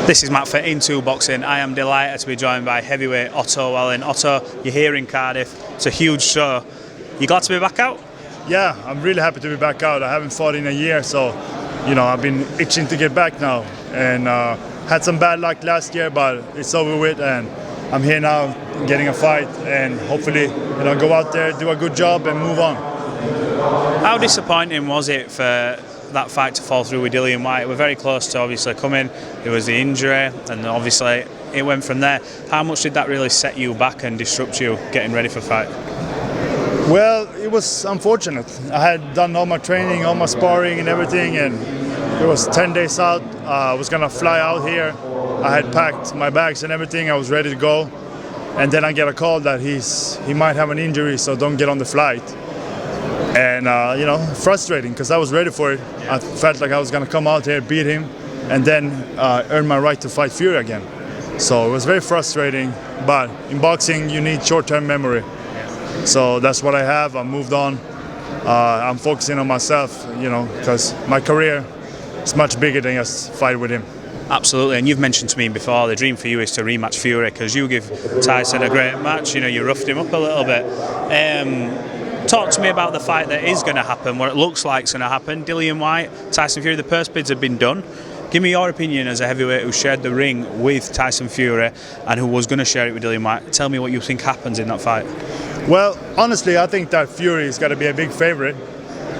This is Matt for Into Boxing. I am delighted to be joined by heavyweight Otto Wallin. Otto, you're here in Cardiff. It's a huge show. You glad to be back out? Yeah, I'm really happy to be back out. I haven't fought in a year, so I've been itching to get back now. And had some bad luck last year, but it's over with, and I'm here now getting a fight, and hopefully go out there, do a good job, and move on. How disappointing was it for that fight to fall through with Dillian Whyte? We're very close to obviously coming. It was the injury, and obviously it went from there. How much did that really set you back and disrupt you getting ready for the fight? Well, it was unfortunate. I had done all my training, all my sparring and everything, and it was 10 days out. I was gonna fly out here. I had packed my bags and everything. I was ready to go, and then I get a call that he might have an injury, so don't get on the flight. And frustrating because I was ready for it. I felt like I was gonna come out here, beat him, and then earn my right to fight Fury again. So it was very frustrating. But in boxing, you need short-term memory. So that's what I have. I moved on. I'm focusing on myself, because my career is much bigger than just fight with him. Absolutely, and you've mentioned to me before the dream for you is to rematch Fury because you give Tyson a great match. You roughed him up a little bit. Talk to me about the fight that is going to happen, what it looks like is going to happen. Dillian Whyte, Tyson Fury, the purse bids have been done. Give me your opinion as a heavyweight who shared the ring with Tyson Fury and who was going to share it with Dillian Whyte. Tell me what you think happens in that fight. Well, honestly, I think that Fury is going to be a big favorite.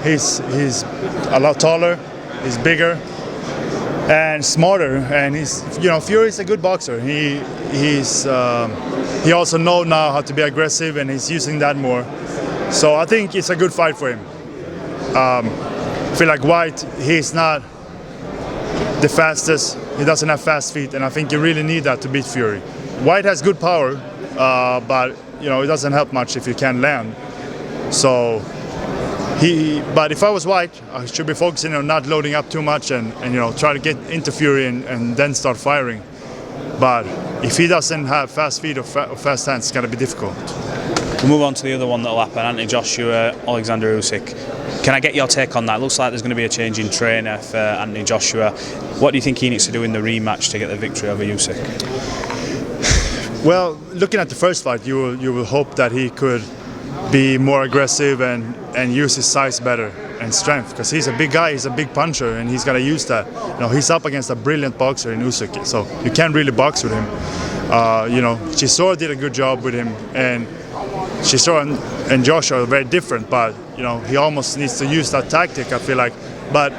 He's a lot taller, he's bigger, and smarter. And Fury's a good boxer. He also knows now how to be aggressive, and he's using that more. So I think it's a good fight for him. I feel like Whyte, he's not the fastest. He doesn't have fast feet, and I think you really need that to beat Fury. Whyte has good power, but it doesn't help much if you can't land. So but if I was Whyte, I should be focusing on not loading up too much and try to get into Fury and then start firing. But if he doesn't have fast feet or fast hands, it's going to be difficult. We'll move on to the other one that'll happen, Anthony Joshua, Alexander Usyk. Can I get your take on that? It looks like there's going to be a change in trainer for Anthony Joshua. What do you think he needs to do in the rematch to get the victory over Usyk? Well, looking at the first fight, you will hope that he could be more aggressive and use his size better and strength, because he's a big guy, he's a big puncher, and he's got to use that. He's up against a brilliant boxer in Usyk, so you can't really box with him. Chisora did a good job with him, and Chisora and Joshua are very different, but he almost needs to use that tactic, I feel like. But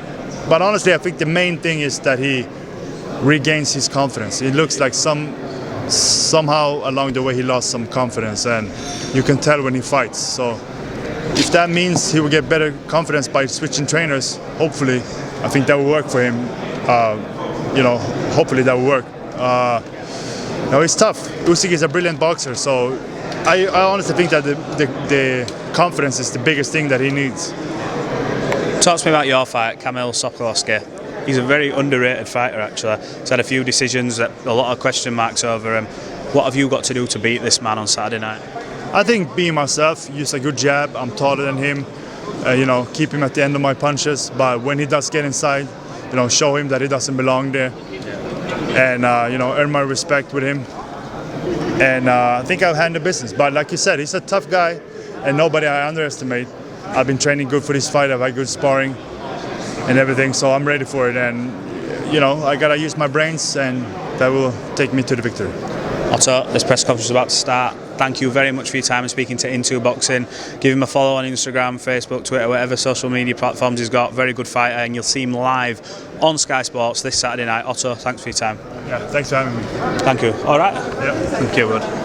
honestly, I think the main thing is that he regains his confidence. It looks like somehow along the way he lost some confidence, and you can tell when he fights. So if that means he will get better confidence by switching trainers, hopefully, I think that will work for him. Hopefully that will work. It's tough. Usyk is a brilliant boxer, so I honestly think that the confidence is the biggest thing that he needs. Talk to me about your fight, Kamil Sokolowski. He's a very underrated fighter, actually. He's had a few decisions, a lot of question marks over him. What have you got to do to beat this man on Saturday night? I think being myself, use a good jab. I'm taller than him. Keep him at the end of my punches. But when he does get inside, show him that he doesn't belong there. And, earn my respect with him. And I think I'll handle business. But like you said, he's a tough guy and nobody I underestimate. I've been training good for this fight. I've had good sparring and everything, so I'm ready for it. And, I got to use my brains, and that will take me to the victory. Otto, this press conference is about to start. Thank you very much for your time and speaking to Into Boxing. Give him a follow on Instagram, Facebook, Twitter, whatever social media platforms he's got. Very good fighter, and you'll see him live on Sky Sports this Saturday night. Otto, thanks for your time. Yeah, thanks for having me. Thank you. All right? Yeah. Thank you, bud.